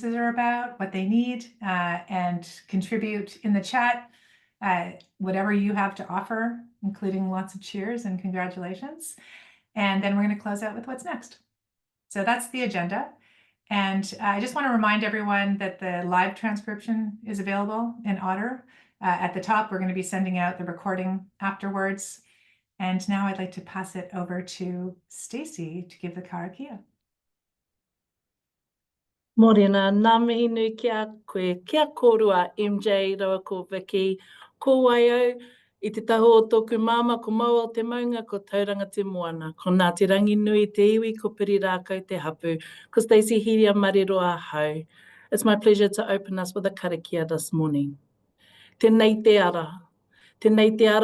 are about, what they need, and contribute in the chat whatever you have to offer, including lots of cheers and congratulations. And then we're going to close out with what's next. So that's the agenda. And I just want to remind everyone that the live transcription is available in Otter. At the top, we're going to be sending out the recording afterwards. And now I'd like to pass it over to Stacey to give the karakia. Morena, nā mihi nui kia koe, kia kōrua MJ rawa ko Vicky, ko waio, i te taho o tōku māma ko maua o te maunga ko tauranga te moana, ko nā te rangi nui te iwi ko piri rākau te hapu, ko Stacey Hiria Mariroa hau. It's my pleasure to open us with a karakia this morning. Tēnei te ara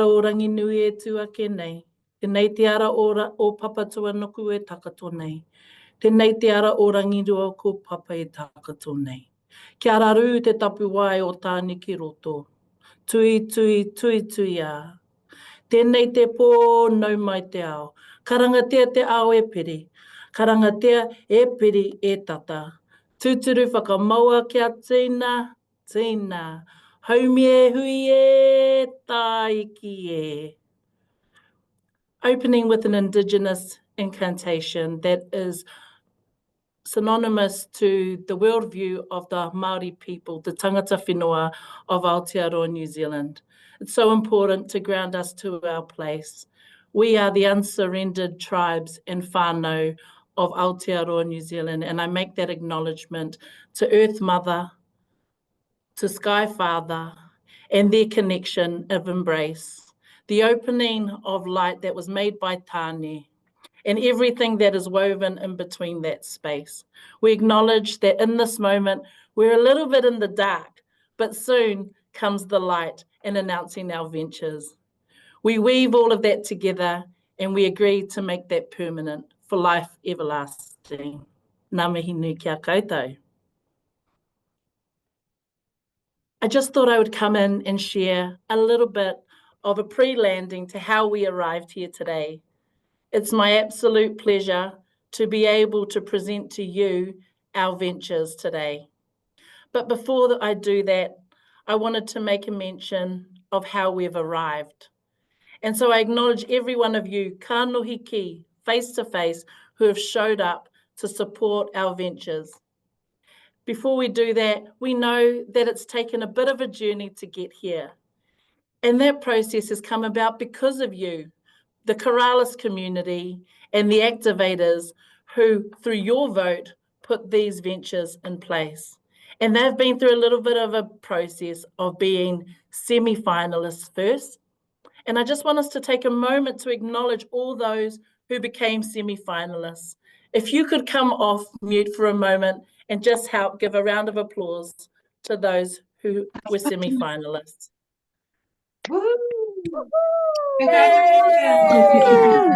o rangi nui e tuake nei, tēnei te ara o papatua nuku e takato nei. Tēnei te ara o rangirua ko papa e takato nei. Kia raru te tapu wai o tāni ki roto. Tui, tui, tui, tui a. Tēnei te pō nau mai te ao. Karangatea te ao e piri. Karangatea e piri e tata. Tūturu whakamaua kia tīna, tīna. Haumi e hui e taiki e. Opening with an Indigenous incantation that is synonymous to the worldview of the Māori people, the tangata whenua of Aotearoa, New Zealand. It's so important to ground us to our place. We are the unsurrendered tribes and whānau of Aotearoa, New Zealand, and I make that acknowledgement to Earth Mother, to Sky Father, and their connection of embrace, the opening of light that was made by Tāne, and everything that is woven in between that space. We acknowledge that in this moment, we're a little bit in the dark, but soon comes the light in announcing our ventures. We weave all of that together and we agree to make that permanent for life everlasting. Ngā mihi nui kia koutou. I just thought I would come in and share a little bit of a pre-landing to how we arrived here today. It's my absolute pleasure to be able to present to you our ventures today. But before I do that, I wanted to make a mention of how we've arrived. And so I acknowledge every one of you, ka nohi ki, face to face, who have showed up to support our ventures. Before we do that, we know that it's taken a bit of a journey to get here. And that process has come about because of you, the Coralus community and the activators who, through your vote, put these ventures in place. And they've been through a little bit of a process of being semi-finalists first. And I just want us to take a moment to acknowledge all those who became semi-finalists. If you could come off mute for a moment and just help give a round of applause to those who were semi-finalists. Woohoo! Congratulations!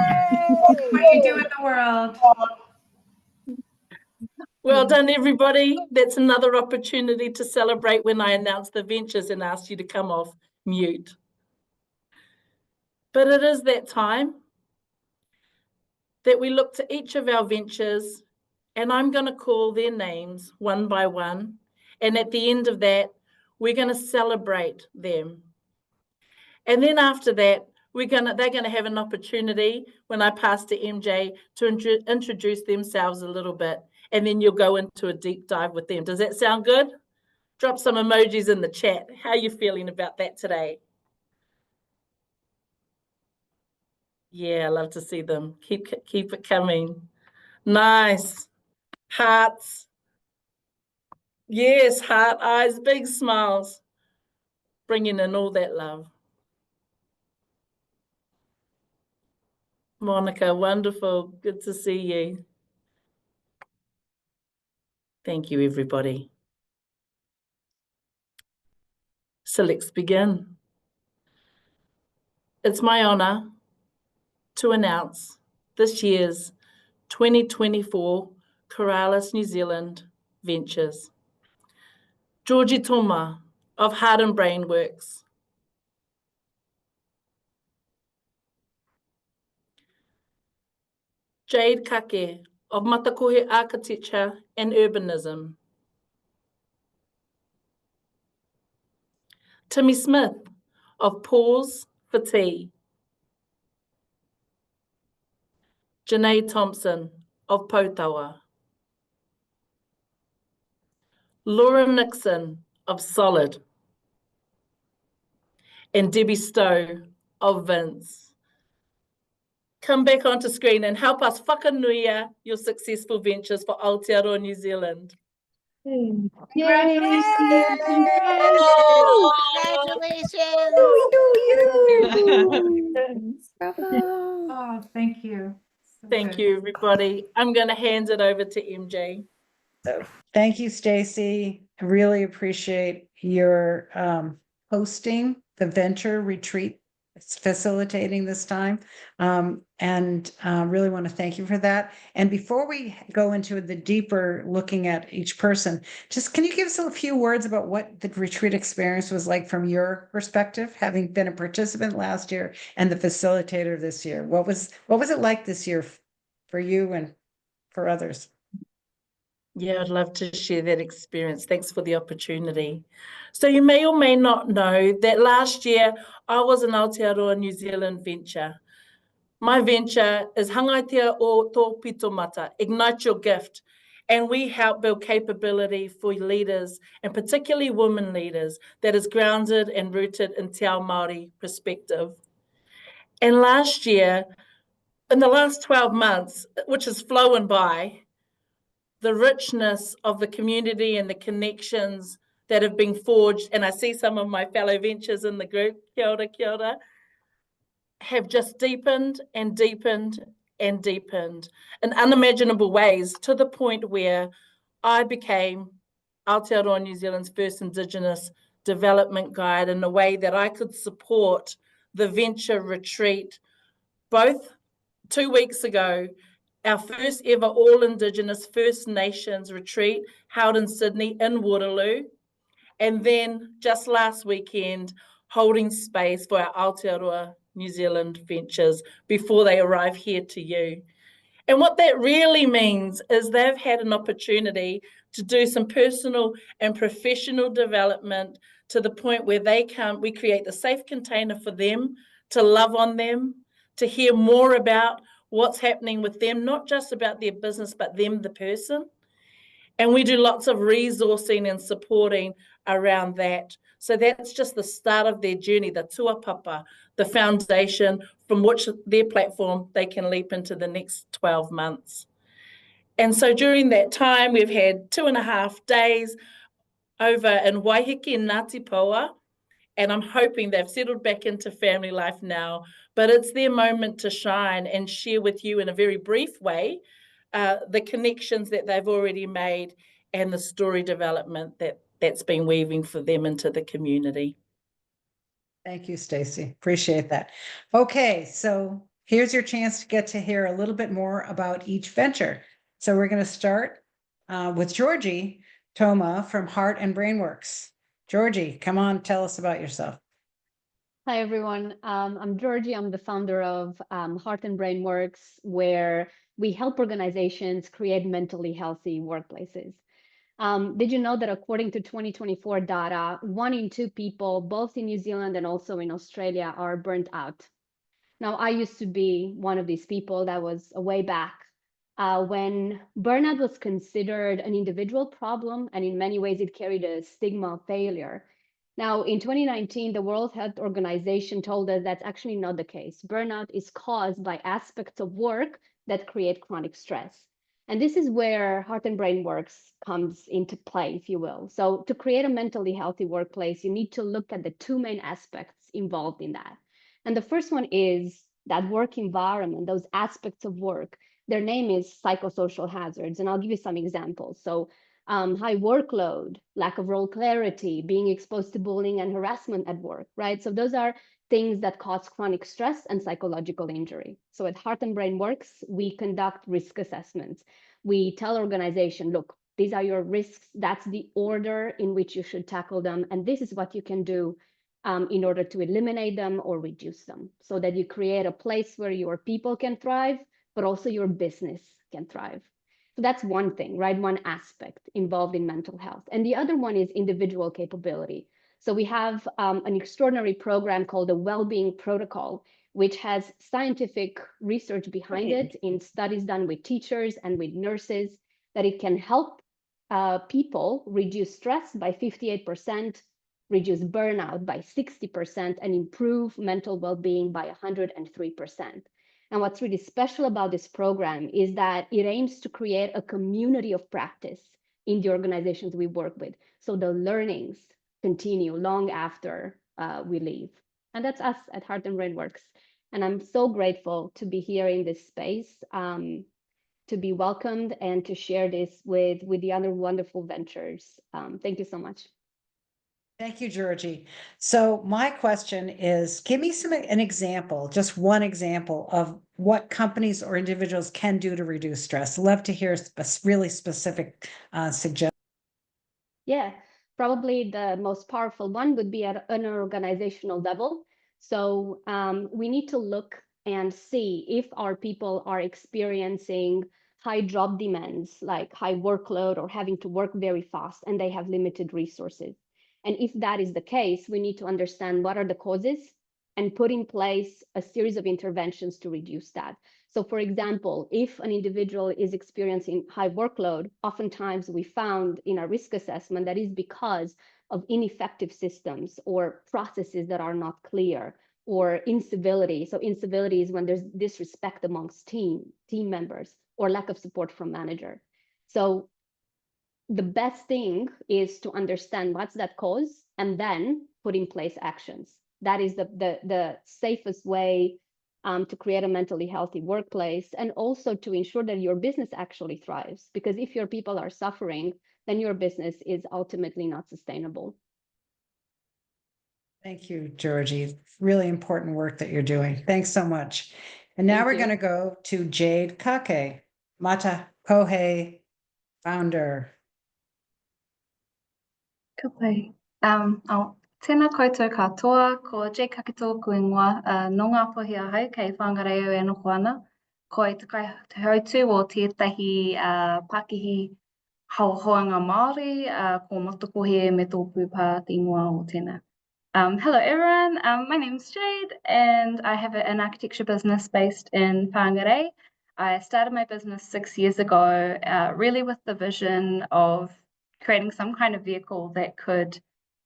What you do in the world. Well done, everybody. That's another opportunity to celebrate when I announce the ventures and ask you to come off mute. But it is that time that we look to each of our ventures, and I'm going to call their names one by one. And at the end of that, we're going to celebrate them. And then after that, they're going to have an opportunity when I pass to MJ to introduce themselves a little bit, and then you'll go into a deep dive with them. Does that sound good? Drop some emojis in the chat. How are you feeling about that today? Yeah, I love to see them. Keep it coming. Nice. Hearts. Yes, heart eyes, big smiles. Bringing in all that love. Monica, wonderful. Good to see you. Thank you, everybody. So let's begin. It's my honor to announce this year's 2024 Coralus New Zealand Ventures. Georgie Toma of Heart and Brain Works. Jade Kake of Matakohe Architecture and Urbanism. Timmy Smith of Pause for Tea, Janae Thompson of Potawa, Laura Nixon of Solid, and Debbie Stowe of Vince. Come back onto screen and help us whakanuia your successful ventures for Aotearoa New Zealand. Congratulations. Congratulations. Oh, thank you. So Thank good. you, everybody. I'm going to hand it over to MJ. Thank you, Stacy. I really appreciate your hosting the venture retreat. It's facilitating this time. And really want to thank you for that. And before we go into the deeper looking at each person, just can you give us a few words about what the retreat experience was like from your perspective, having been a participant last year and the facilitator this year? What was it like this year for you and for others? Yeah, I'd love to share that experience. Thanks for the opportunity. So you may or may not know that last year I was an Aotearoa New Zealand venture. My venture is Hangaitea o Tō Pitomata, Ignite Your Gift. And we help build capability for leaders, and particularly women leaders, that is grounded and rooted in Te Ao Māori perspective. And last year, in the last 12 months, which has flown by, the richness of the community and the connections that have been forged, and I see some of my fellow ventures in the group, kia ora, have just deepened and deepened and deepened in unimaginable ways, to the point where I became Aotearoa New Zealand's first Indigenous development guide in a way that I could support the venture retreat. Both 2 weeks ago, our first ever all Indigenous First Nations retreat held in Sydney in Waterloo. And then just last weekend, holding space for our Aotearoa New Zealand ventures before they arrive here to you. And what that really means is they've had an opportunity to do some personal and professional development to the point where we create the safe container for them to love on them, to hear more about what's happening with them, not just about their business, but them, the person. And we do lots of resourcing and supporting around that. So that's just the start of their journey, the tuapapa, the foundation from which their platform they can leap into the next 12 months. And so during that time, we've had 2.5 days over in Waiheke and Ngāti Poa, and I'm hoping they've settled back into family life now, but it's their moment to shine and share with you in a very brief way the connections that they've already made and the story development that's been weaving for them into the community. Thank you, Stacy. Appreciate that. Okay, so here's your chance to get to hear a little bit more about each venture. So we're going to start with Georgie Toma from Heart and Brainworks. Georgie, come on, tell us about yourself. Hi, everyone. I'm Georgie. I'm the founder of Heart and Brainworks, where we help organizations create mentally healthy workplaces. Did you know that according to 2024 data, 1 in 2 people, both in New Zealand and also in Australia, are burnt out? Now, I used to be one of these people. That was a way back when burnout was considered an individual problem, and in many ways it carried a stigma of failure. Now, in 2019, the World Health Organization told us that's actually not the case. Burnout is caused by aspects of work that create chronic stress. And this is where Heart and Brainworks comes into play, if you will. So to create a mentally healthy workplace, you need to look at the 2 main aspects involved in that. And the first one is that work environment, those aspects of work. Their name is psychosocial hazards, and I'll give you some examples. So high workload, lack of role clarity, being exposed to bullying and harassment at work, right? So those are things that cause chronic stress and psychological injury. So at Heart and Brainworks, we conduct risk assessments. We tell organization, look, these are your risks. That's the order in which you should tackle them. And this is what you can do in order to eliminate them or reduce them, so that you create a place where your people can thrive, but also your business can thrive. So that's one thing, right? One aspect involved in mental health. And the other one is individual capability. So we have an extraordinary program called the Wellbeing Protocol, which has scientific research behind it in studies done with teachers and with nurses, that it can help people reduce stress by 58%, reduce burnout by 60%, and improve mental well-being by 103%. And what's really special about this program is that it aims to create a community of practice in the organizations we work with. So the learnings continue long after we leave. And that's us at Heart and Brain Works. And I'm so grateful to be here in this space, to be welcomed and to share this with the other wonderful ventures. Thank you so much. Thank you, Georgie. So my question is, give me an example, just one example of what companies or individuals can do to reduce stress. Love to hear a really specific suggestion. Yeah, probably the most powerful one would be at an organizational level. So we need to look and see if our people are experiencing high job demands, like high workload or having to work very fast, and they have limited resources. And if that is the case, we need to understand what are the causes and put in place a series of interventions to reduce that. So for example, if an individual is experiencing high workload, oftentimes we found in our risk assessment that is because of ineffective systems or processes that are not clear, or incivility. So incivility is when there's disrespect amongst team members, or lack of support from manager. So the best thing is to understand what's that cause and then put in place actions. That is the safest way to create a mentally healthy workplace, and also to ensure that your business actually thrives. Because if your people are suffering, then your business is ultimately not sustainable. Thank you, Georgie. Really important work that you're doing. Thanks so much. And now we're going to go to Jade Kake, Mata Kohei founder. Ka pai. Tēnā koutou katoa, ko Jade Kake tōku ingoa, no ngā pohi ahau kei whangareo e noko ana. Ko i te hautu o tētahi Pākihi hauhoanga Māori, ko Matakohe me tōpū pā te ingoa o tēnā. Hello everyone, my name is Jade and I have an architecture business based in Whangarei. I started my business 6 years ago, really with the vision of creating some kind of vehicle that could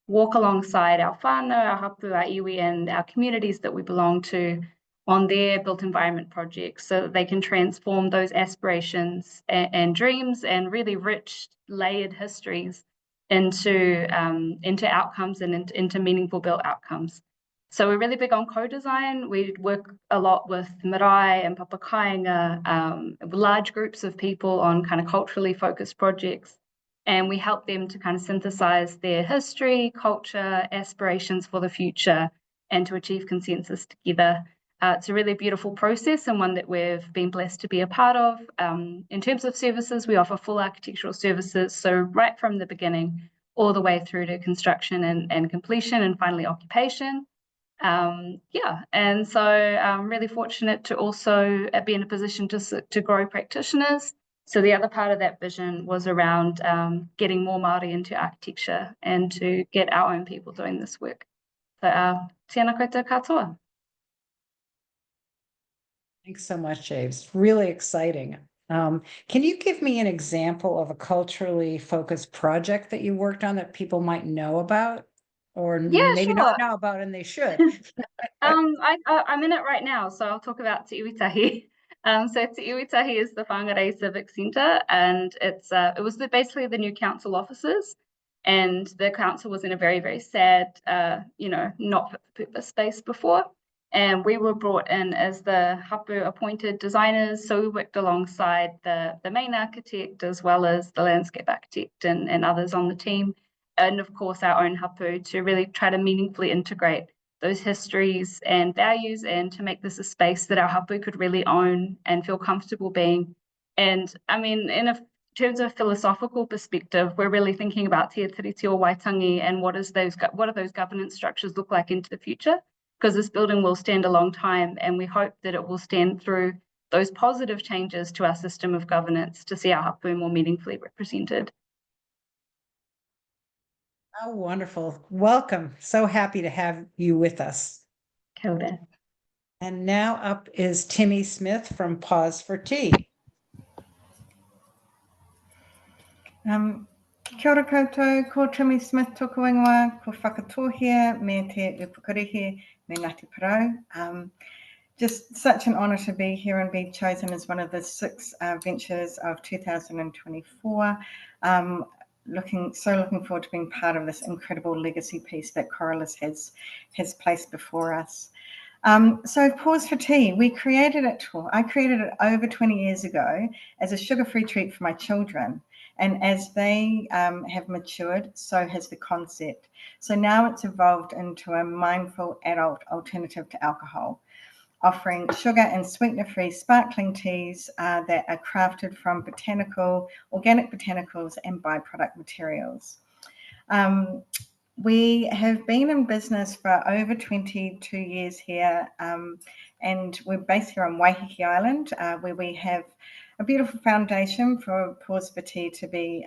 walk alongside our whānau, our hapu, our iwi, and our communities that we belong to on their built environment projects, so that they can transform those aspirations and dreams and really rich layered histories into outcomes and into meaningful built outcomes. So we're really big on co-design. We work a lot with marae and papakainga, large groups of people on kind of culturally focused projects. And we help them to kind of synthesize their history, culture, aspirations for the future, and to achieve consensus together. It's a really beautiful process, and one that we've been blessed to be a part of. In terms of services, we offer full architectural services, so right from the beginning, all the way through to construction and completion, and finally occupation. And so I'm really fortunate to also be in a position to grow practitioners. So the other part of that vision was around getting more Māori into architecture and to get our own people doing this work. So tēnā koutou katoa. Thanks so much, Jade. It's really exciting. Can you give me an example of a culturally focused project that you worked on that people might know about, or maybe not know about and they should? I'm in it right now, so I'll talk about Te Iwitahi. So Te Iwitahi is the Whangarei Civic Centre, and it was basically the new council offices, and the council was in a very, very sad, not fit for purpose space before. And we were brought in as the hapu appointed designers. So we worked alongside the main architect as well as the landscape architect and others on the team. And of course, our own hapu, to really try to meaningfully integrate those histories and values, and to make this a space that our hapu could really own and feel comfortable being. And I mean, in terms of philosophical perspective, we're really thinking about Te Tiriti o Waitangi and what do those governance structures look like into the future? Because this building will stand a long time, and we hope that it will stand through those positive changes to our system of governance to see our hapu more meaningfully represented. Oh, wonderful. Welcome. So happy to have you with us. Kia ora. And now up is Timmy Smith from Pause for Tea. Kia ora koutou, ko Timmy Smith tōku ingoa, ko whakatohia me te upukarihi me Ngāti Parau. Just such an honour to be here and be chosen as one of the 6 ventures of 2024. Looking forward to being part of this incredible legacy piece that Coralus has placed before us. So Pause for Tea, I created it over 20 years ago as a sugar-free treat for my children. And as they have matured, so has the concept. So now it's evolved into a mindful adult alternative to alcohol, offering sugar and sweetener-free sparkling teas that are crafted from organic botanicals and byproduct materials. We have been in business for over 22 years here, and we're based here on Waiheke Island, where we have a beautiful foundation for Pause for Tea to be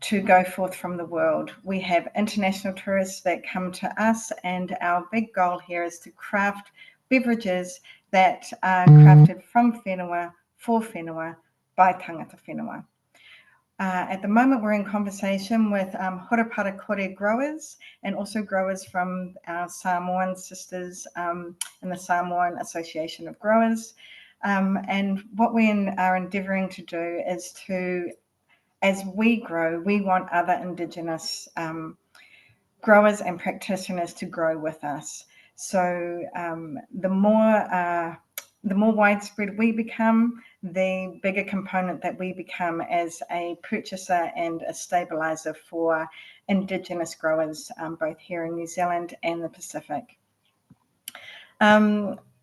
to go forth from the world. We have international tourists that come to us, and our big goal here is to craft beverages that are crafted from whenua, for whenua, by tangata whenua. At the moment, we're in conversation with Horapara Kore growers and also growers from our Samoan sisters in the Samoan Association of Growers. And what we are endeavouring to do is to, as we grow, we want other Indigenous growers and practitioners to grow with us. So the more widespread we become, the bigger component that we become as a purchaser and a stabilizer for Indigenous growers, both here in New Zealand and the Pacific.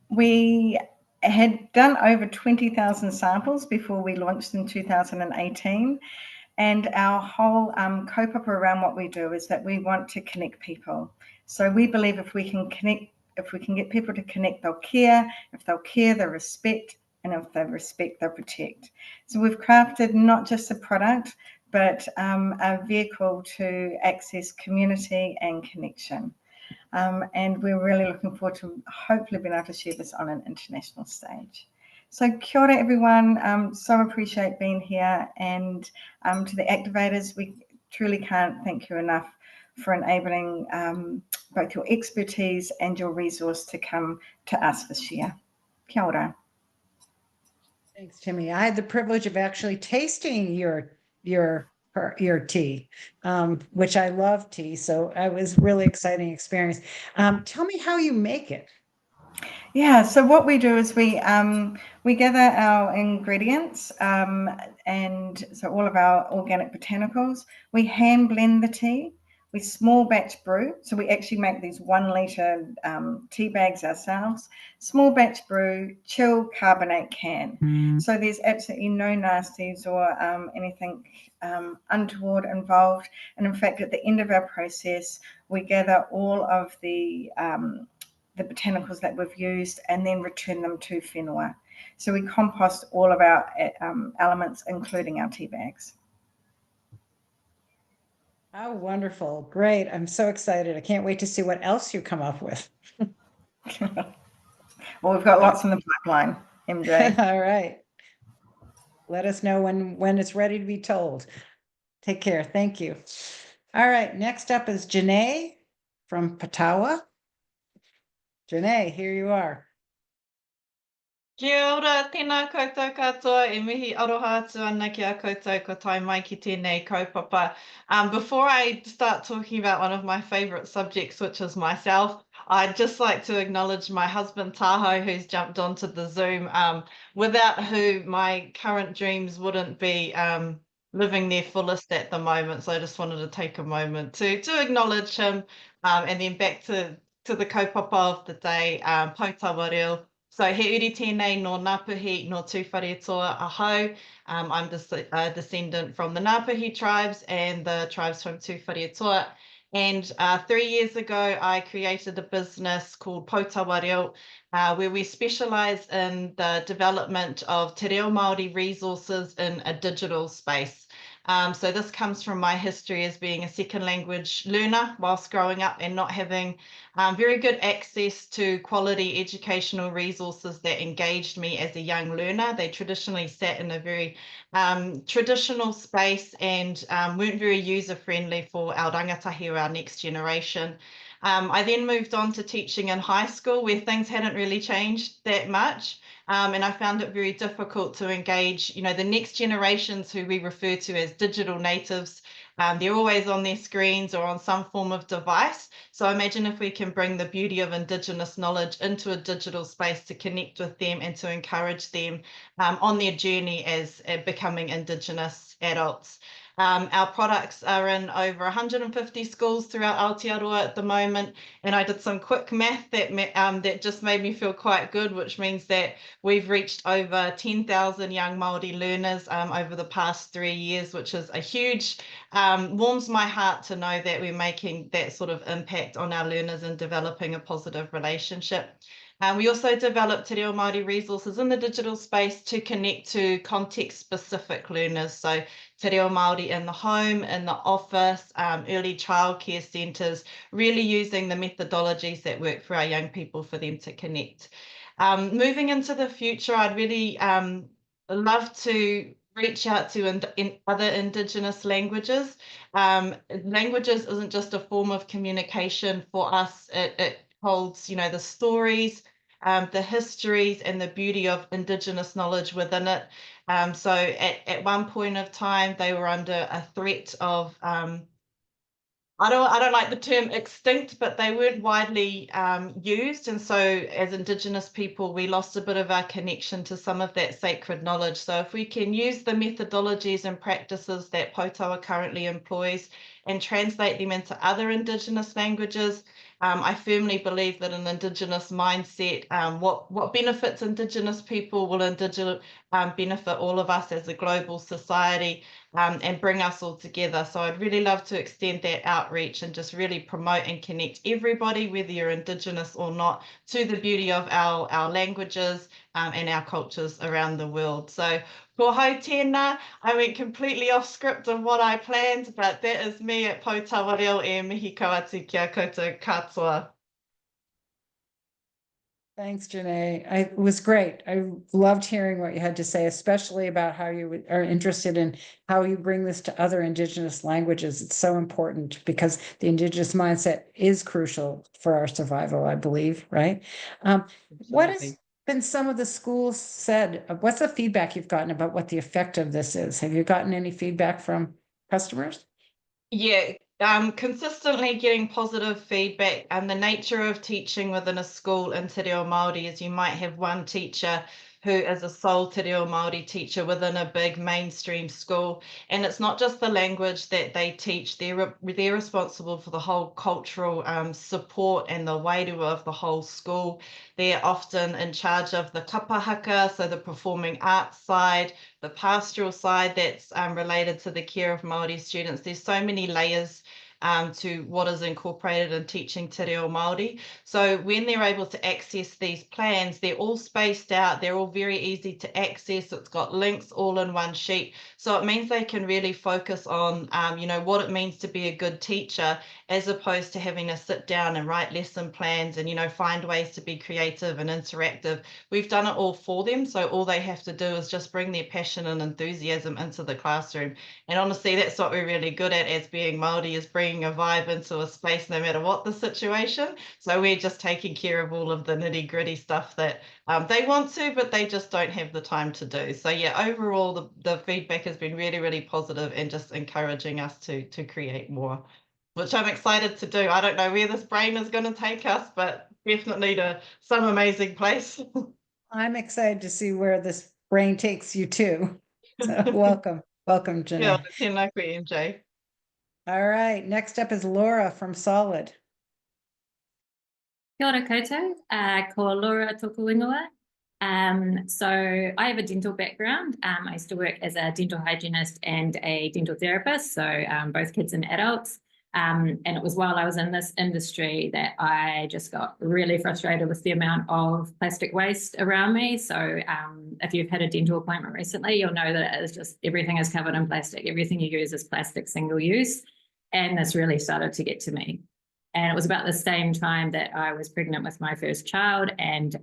We had done over 20,000 samples before we launched in 2018. And our whole kaupapa around what we do is that we want to connect people. So we believe if we can get people to connect, they'll care. If they'll care, they'll respect. And if they respect, they'll protect. So we've crafted not just a product, but a vehicle to access community and connection. And we're really looking forward to hopefully being able to share this on an international stage. So kia ora everyone, so appreciate being here, and to the activators, we truly can't thank you enough for enabling both your expertise and your resource to come to us this year. Kia ora. Thanks, Timmy. I had the privilege of actually tasting your tea, which I love tea. So it was really exciting experience. Tell me how you make it. Yeah, so what we do is we gather our ingredients, and so all of our organic botanicals. We hand blend the tea. We small batch brew. So we actually make these 1 litre tea bags ourselves. Small batch brew, chill, carbonate, can. So there's absolutely no nasties or anything untoward involved. And in fact, at the end of our process, we gather all of the botanicals that we've used and then return them to whenua. So we compost all of our elements, including our tea bags. Oh, wonderful. Great. I'm so excited. I can't wait to see what else you come up with. Well, we've got lots in the pipeline, MJ. All right. Let us know when it's ready to be told. Take care. Thank you. All right. Next up is Janae from Patawa. Janae, here you are. Kia ora, tēnā koutou katoa, e mihi aroha atu ana ki a koutou ko tai mai ki tēnei kaupapa. Before I start talking about one of my favourite subjects, which is myself, I'd just like to acknowledge my husband Taho, who's jumped onto the Zoom, without who my current dreams wouldn't be living their fullest at the moment. So I just wanted to take a moment to acknowledge him, and then back to the kaupapa of the day, Pautawa reo. So he uri tēnei no Ngāpuhi no Tūwharetoa ahau. I'm a descendant from the Ngāpuhi tribes and the tribes from Tūwharetoa. And 3 years ago, I created a business called Pautawa reo, where we specialise in the development of te reo Māori resources in a digital space. So this comes from my history as being a second language learner whilst growing up and not having very good access to quality educational resources that engaged me as a young learner. They traditionally sat in a very traditional space and weren't very user-friendly for our rangatahi or our next generation. I then moved on to teaching in high school where things hadn't really changed that much. And I found it very difficult to engage, the next generations who we refer to as digital natives. They're always on their screens or on some form of device. So imagine if we can bring the beauty of Indigenous knowledge into a digital space to connect with them and to encourage them on their journey as becoming Indigenous adults. Our products are in over 150 schools throughout Aotearoa at the moment, and I did some quick math that just made me feel quite good, which means that we've reached over 10,000 young Māori learners over the past 3 years, which is a huge, warms my heart to know that we're making that sort of impact on our learners and developing a positive relationship. We also developed Te Reo Māori resources in the digital space to connect to context-specific learners. So Te Reo Māori in the home, in the office, early childcare centres, really using the methodologies that work for our young people for them to connect. Moving into the future, I'd really love to reach out to in other Indigenous languages. Languages isn't just a form of communication for us. It holds, the stories, the histories and the beauty of Indigenous knowledge within it. So at one point of time, they were under a threat of, I don't like the term extinct, but they weren't widely used. And so as Indigenous people, we lost a bit of our connection to some of that sacred knowledge. So if we can use the methodologies and practices that Potawa currently employs and translate them into other Indigenous languages, I firmly believe that an Indigenous mindset, what benefits Indigenous people will benefit all of us as a global society and bring us all together. So I'd really love to extend that outreach and just really promote and connect everybody, whether you're Indigenous or not, to the beauty of our languages and our cultures around the world. So ko hau tēnā, I went completely off script of what I planned, but that is me at Potawa Reo e mihi atu kia koutou katoa. Thanks, Janae. It was great. I loved hearing what you had to say, especially about how you are interested in how you bring this to other Indigenous languages. It's so important because the Indigenous mindset is crucial for our survival, I believe, right? What has been some of the schools said? What's the feedback you've gotten about what the effect of this is? Have you gotten any feedback from customers? Yeah, consistently getting positive feedback, and the nature of teaching within a school in Te Reo Māori is you might have one teacher who is a sole Te Reo Māori teacher within a big mainstream school, and it's not just the language that they teach, they're responsible for the whole cultural support and the wairu of the whole school. They're often in charge of the kapahaka, so the performing arts side, the pastoral side that's related to the care of Māori students. There's so many layers to what is incorporated in teaching Te Reo Māori. So when they're able to access these plans, they're all spaced out, they're all very easy to access, it's got links all in one sheet. So it means they can really focus on, what it means to be a good teacher, as opposed to having to sit down and write lesson plans and, find ways to be creative and interactive. We've done it all for them, so all they have to do is just bring their passion and enthusiasm into the classroom. And honestly, that's what we're really good at as being Māori, is bringing a vibe into a space no matter what the situation. So we're just taking care of all of the nitty gritty stuff that they want to, but they just don't have the time to do. So yeah, overall, the feedback has been really, really positive and just encouraging us to create more, which I'm excited to do. I don't know where this brain is going to take us, but definitely to some amazing place. I'm excited to see where this brain takes you to. So welcome, Janae. Yeah, tēnā koe, MJ. All right, next up is Laura from Solid. Kia ora koutou, ko Laura tōku ingoa. So I have a dental background. I used to work as a dental hygienist and a dental therapist, so both kids and adults. And it was while I was in this industry that I just got really frustrated with the amount of plastic waste around me. So if you've had a dental appointment recently, you'll know that it is just everything is covered in plastic. Everything you use is plastic, single use. And this really started to get to me. And it was about the same time that I was pregnant with my first child and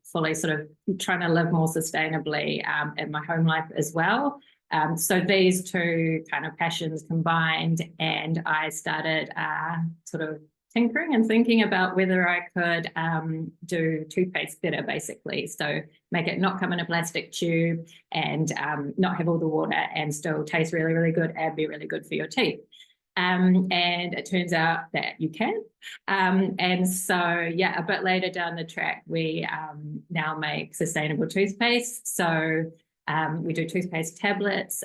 fully sort of trying to live more sustainably in my home life as well. So these two kind of passions combined, and I started sort of tinkering and thinking about whether I could do toothpaste better, basically. So make it not come in a plastic tube and not have all the water and still taste really, really good and be really good for your teeth. And it turns out that you can. And so, yeah, a bit later down the track, we now make sustainable toothpaste. So we do toothpaste tablets,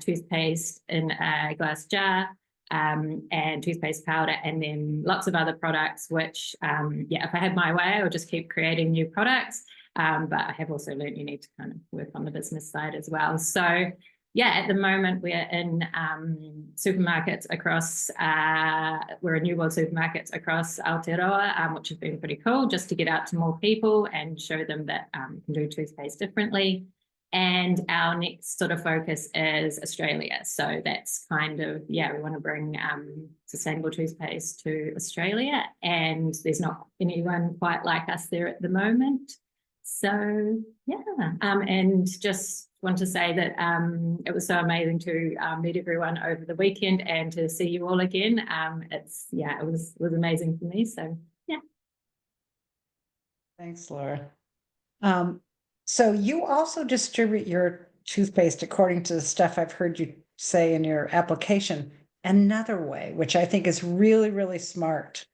toothpaste in a glass jar, and toothpaste powder, and then lots of other products, which, yeah, if I had my way, I would just keep creating new products. But I have also learned you need to kind of work on the business side as well. So, yeah, at the moment we're in supermarkets across, we're in New World supermarkets across Aotearoa, which has been pretty cool, just to get out to more people and show them that you can do toothpaste differently. And our next sort of focus is Australia. So that's kind of, yeah, we want to bring sustainable toothpaste to Australia, and there's not anyone quite like us there at the moment. So, yeah, and just want to say that it was so amazing to meet everyone over the weekend and to see you all again. It's, yeah, it was amazing for me. So, yeah. Thanks, Laura. So you also distribute your toothpaste, according to the stuff I've heard you say in your application, another way, which I think is really, really smart.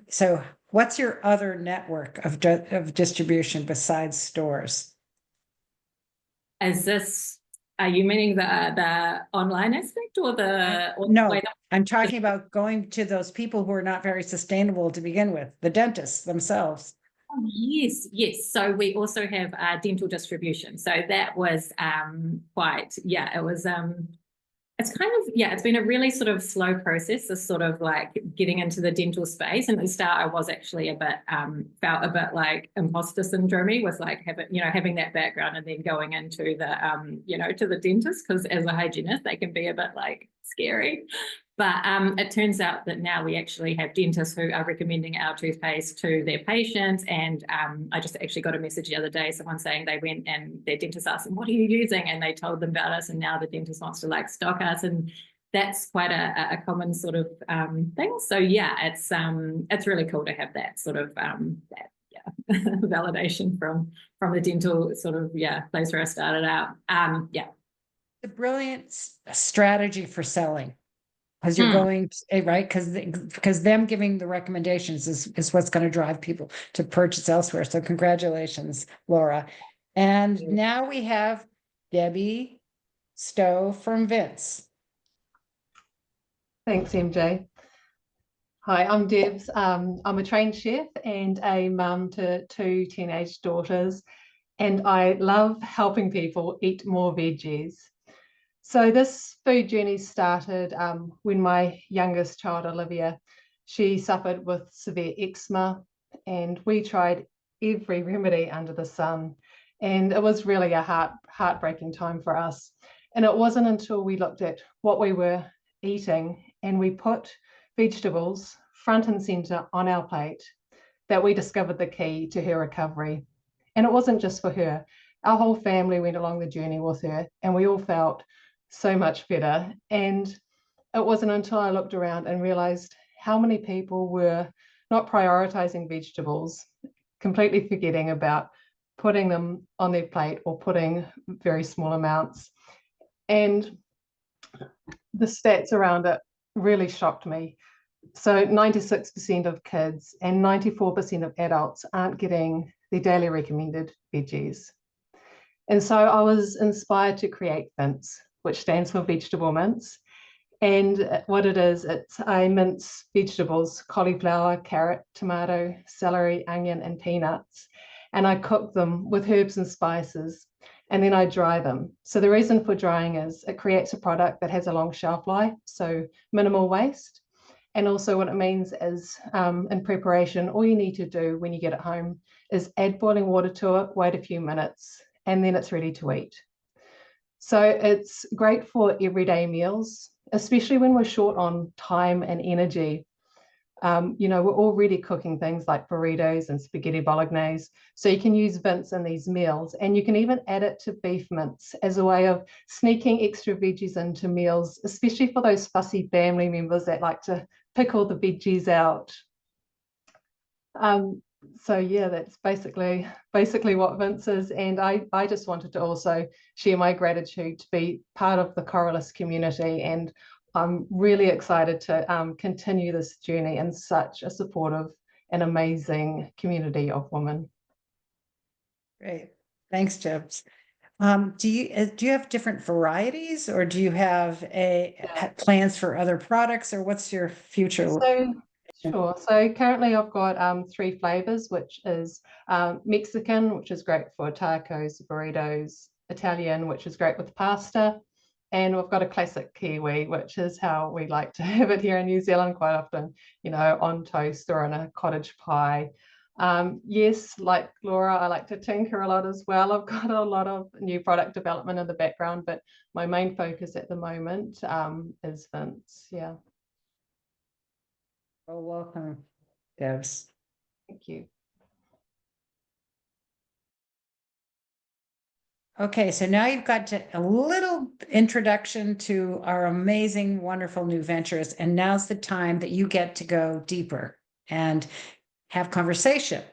So what's your other network of distribution besides stores? Is this, are you meaning the online aspect or the No, way that I'm talking about going to those people who are not very sustainable to begin with, the dentists themselves. Yes, yes. So we also have dental distribution. So that was quite, yeah, it was, it's kind of, yeah, it's been a really sort of slow process, this sort of like getting into the dental space. And at the start, I was actually a bit, felt a bit like imposter syndrome with like having that background and then going into the, to the dentist, because as a hygienist, they can be a bit like scary. But it turns out that now we actually have dentists who are recommending our toothpaste to their patients. And I just actually got a message the other day, someone saying they went and their dentist asked them, what are you using? And they told them about us. And now the dentist wants to like stock us. And that's quite a common sort of thing. So yeah, it's really cool to have that sort of validation from the dental sort of, place where I started out. Yeah. The brilliant strategy for selling. Because you're going to, right? Because them giving the recommendations is what's going to drive people to purchase elsewhere. So congratulations, Laura. And now we have Debbie Stowe from Vince. Thanks, MJ. Hi, I'm Debs. I'm a trained chef and a mum to 2 teenage daughters, and I love helping people eat more veggies. So this food journey started when my youngest child, Olivia, she suffered with severe eczema, and we tried every remedy under the sun. And it was really a heartbreaking time for us. And it wasn't until we looked at what we were eating and we put vegetables front and center on our plate that we discovered the key to her recovery. And it wasn't just for her. Our whole family went along the journey with her, and we all felt so much better. And it wasn't until I looked around and realized how many people were not prioritizing vegetables, completely forgetting about putting them on their plate or putting very small amounts. And the stats around it really shocked me. So 96% of kids and 94% of adults aren't getting their daily recommended veggies. And so I was inspired to create Vince, which stands for vegetable mince. And what it is, I mince vegetables, cauliflower, carrot, tomato, celery, onion, and peanuts. And I cook them with herbs and spices. and then I dry them. So the reason for drying is it creates a product that has a long shelf life, so minimal waste. And also what it means is in preparation, all you need to do when you get it home is add boiling water to it, wait a few minutes, and then it's ready to eat. So it's great for everyday meals, especially when we're short on time and energy. You know, we're already cooking things like burritos and spaghetti bolognese. So you can use Vince in these meals, and you can even add it to beef mince as a way of sneaking extra veggies into meals, especially for those fussy family members that like to pick all the veggies out. So yeah, that's basically what Vince is. And I just wanted to also share my gratitude to be part of the Coralus community, and I'm really excited to continue this journey in such a supportive and amazing community of women. Great. Thanks, Debs. Do you have different varieties, or do you have plans for other products, or what's your future? So sure. So currently I've got 3 flavors, which is Mexican, which is great for tacos, burritos, Italian, which is great with pasta, and we've got a classic Kiwi, which is how we like to have it here in New Zealand quite often, you know, on toast or in a cottage pie. Yes, like Laura, I like to tinker a lot as well. I've got a lot of new product development in the background, but my main focus at the moment is Vince. Yeah. Oh, welcome, Debs. Thank you. Okay, so now you've got a little introduction to our amazing, wonderful new ventures, and now's the time that you get to go deeper and have conversation.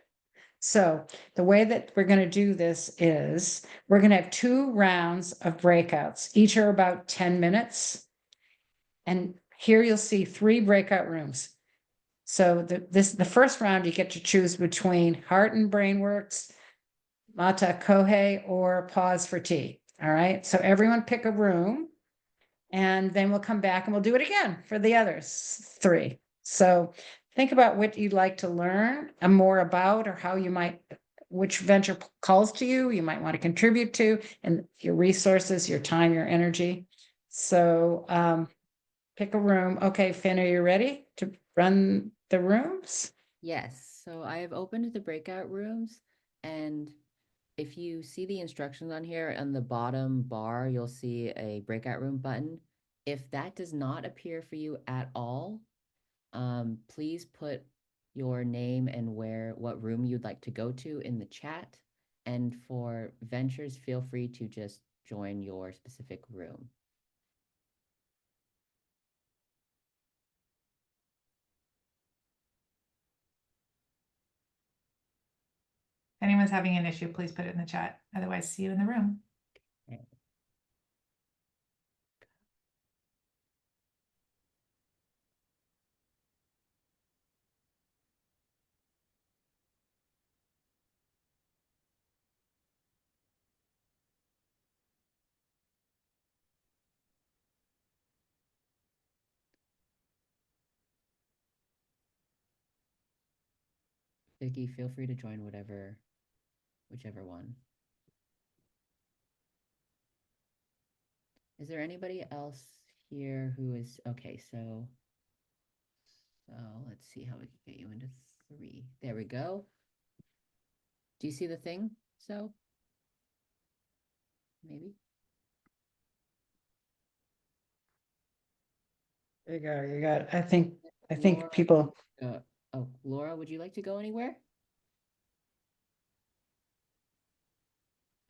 So the way that we're going to do this is we're going to have 2 rounds of breakouts. Each are about 10 minutes. And here you'll see 3 breakout rooms. So the first round, you get to choose between Heart and Brain Works, Mata Kohei, or Pause for Tea. All right. So everyone pick a room, and then we'll come back and we'll do it again for the others 3. So think about what you'd like to learn more about, or how you might, which venture calls to you, you might want to contribute to, and your resources, your time, your energy. So pick a room. Okay, Finn, are you ready to run the rooms? Yes, so I have opened the breakout rooms, and if you see the instructions on here on the bottom bar, you'll see a breakout room button. If that does not appear for you at all, please put your name and what room you'd like to go to in the chat. And for ventures, feel free to just join your specific room. If anyone's having an issue, please put it in the chat. Otherwise, see you in the room. Okay. Vicky, feel free to join whichever one. Is there anybody else here who is, okay, so let's see how we can get you into 3. There we go. Do you see the thing? So maybe. There you go. You got, I think Laura, people. Oh, Laura, would you like to go anywhere?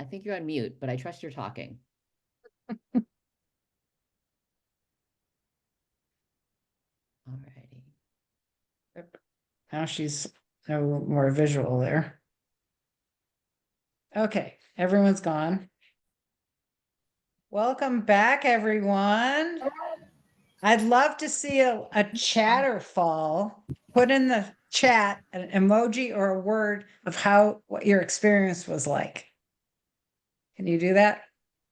I think you're on mute, but I trust you're talking. Alrighty. Now she's no more visual there. Okay, everyone's gone. Welcome back, everyone. I'd love to see a chatterfall. Put in the chat an emoji or a word of what your experience was like. Can you do that?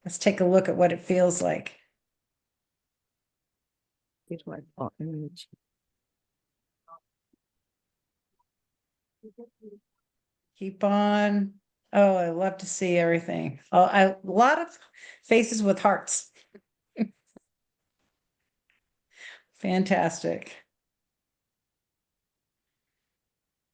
Let's take a look at what it feels like. Keep on Oh, I love to see everything. Oh, a lot of faces with hearts. Fantastic.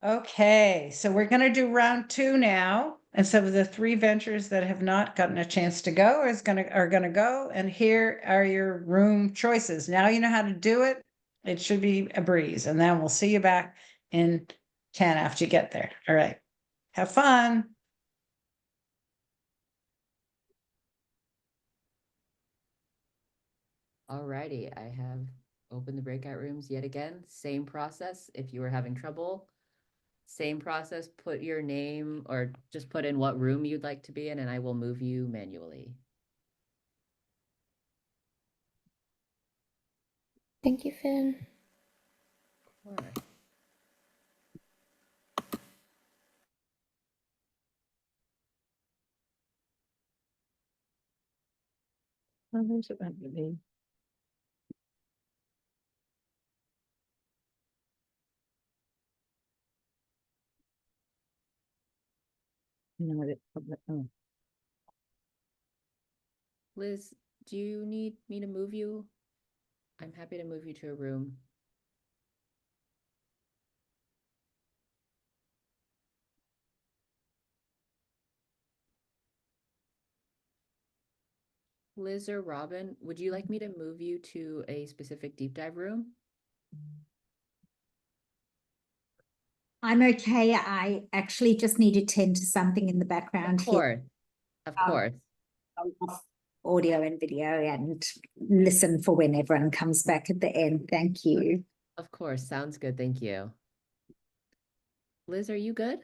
Okay, so we're gonna do round 2 now. And so the 3 ventures that have not gotten a chance to go are gonna go, and here are your room choices. Now you know how to do it. It should be a breeze, and then we'll see you back in 10 after you get there. All right. Have fun. Alrighty, I have opened the breakout rooms yet again. Same process. If you were having trouble, same process. Put your name or just put in what room you'd like to be in, and I will move you manually. Thank you, Finn. Of course. Where's it meant to be? No, oh. Liz, do you need me to move you? I'm happy to move you to a room. Liz or Robin, would you like me to move you to a specific deep dive room? I'm okay. I actually just need to tend to something in the background Of here. course. Of course. I'll off audio and video and listen for when everyone comes back at the end. Thank you. Of course. Sounds good. Thank you. Liz, are you good?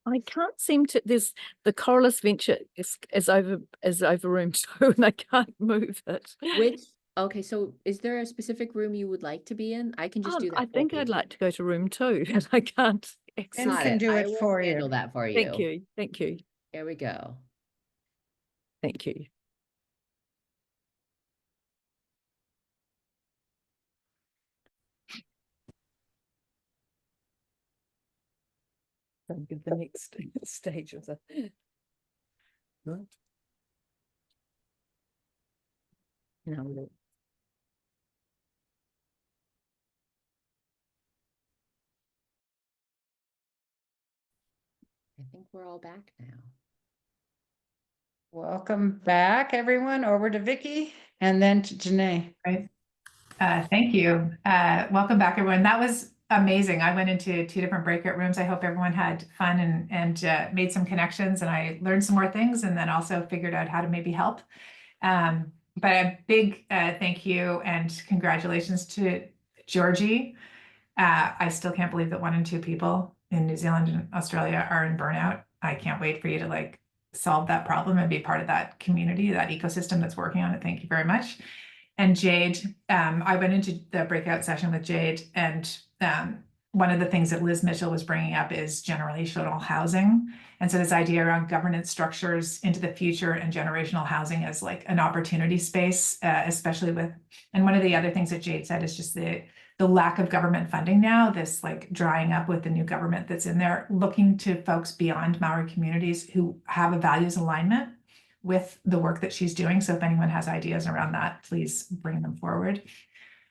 I can't seem to. There's the Coralus venture is over room 2, and I can't move it. Which, okay, so is there a specific room you would like to be in? I can just do that I think for you. I'd like to go to room 2, and I can't access. And can do I it will for handle you. that for you. Thank you. Thank you. Here we go. Thank you. So give the next stage of the. Right. No. I think we're all back now. Welcome back, everyone. Over to Vicky and then to Janae. Right. Thank you. Welcome back, everyone. That was amazing. I went into 2 different breakout rooms. I hope everyone had fun and made some connections, and I learned some more things, and then also figured out how to maybe help. But a big thank you and congratulations to Georgie. I still can't believe that 1 in 2 people in New Zealand and Australia are in burnout. I can't wait for you to solve that problem and be part of that community, that ecosystem that's working on it. Thank you very much. And Jade, I went into the breakout session with Jade, and one of the things that Liz Mitchell was bringing up is generational housing. And so this idea around governance structures into the future and generational housing as an opportunity space, especially with, and one of the other things that Jade said is just the lack of government funding now, this drying up with the new government that's in there, looking to folks beyond Maori communities who have a values alignment with the work that she's doing. So if anyone has ideas around that, please bring them forward.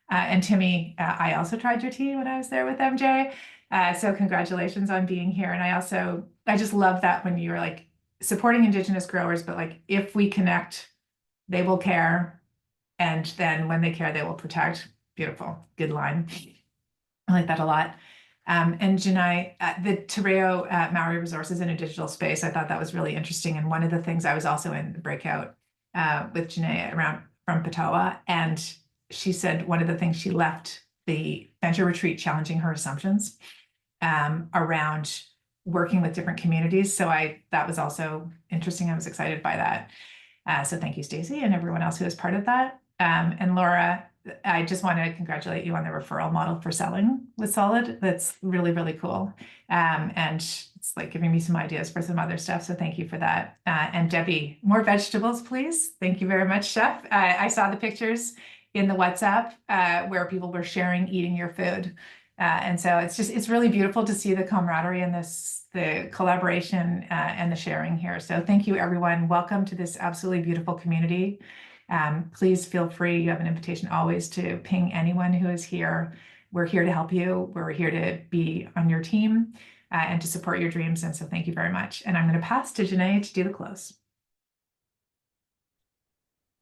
And Timmy, I also tried your tea when I was there with MJ. So congratulations on being here. And I just love that when you're supporting Indigenous growers, but if we connect, they will care. And then when they care, they will protect. Beautiful, good line. I like that a lot. And Janai, the Te Reo Maori Resources in a Digital Space, I thought that was really interesting. And one of the things I was also in the breakout with Janai around from Patawa, and she said one of the things she left the venture retreat challenging her assumptions around working with different communities. So that was also interesting. I was excited by that. So thank you, Stacey, and everyone else who was part of that. And Laura, I just want to congratulate you on the referral model for selling with Solid. That's really, really cool. And it's giving me some ideas for some other stuff. So thank you for that. And Debbie, more vegetables, please. Thank you very much, Chef. I saw the pictures in the WhatsApp where people were sharing eating your food. And so it's really beautiful to see the camaraderie and the collaboration and the sharing here. So thank you, everyone. Welcome to this absolutely beautiful community. Please feel free. You have an invitation always to ping anyone who is here. We're here to help you. We're here to be on your team and to support your dreams. And so thank you very much. And I'm going to pass to Janae to do the close.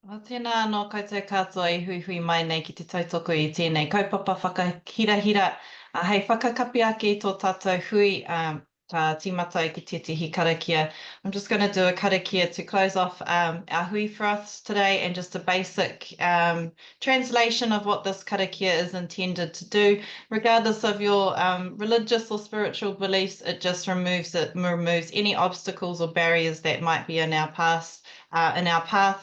Tēnā anō koutou katoa I hui mai nei ki te tautoko I tēnei kaupapa whakahirahira. Hei whakakapi ake I tō tātou hui, ka tīmata I ki tētihi karakia. I'm just going to do a karakia to close off our hui for us today and just a basic translation of what this karakia is intended to do. Regardless of your religious or spiritual beliefs, it just removes any obstacles or barriers that might be in our path,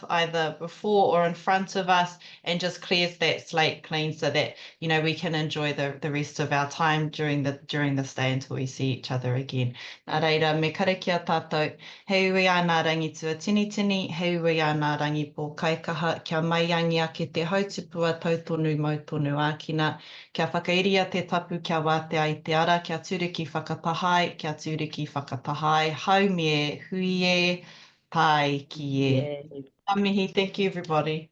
either before or in front of us, and just clears that slate clean so that we can enjoy the rest of our time during this day until we see each other again. Nā reira, me karakia tātou, hei ui ana rangitua tini, hei ui ana rangipo kaikaha, kia mai angi ake te hautupua tautonu mautonu ākina, kia whakairia te tapu kia wātea I te ara, kia turiki whakatahai, haumie, huie, tai ki e. Amihi, thank you everybody.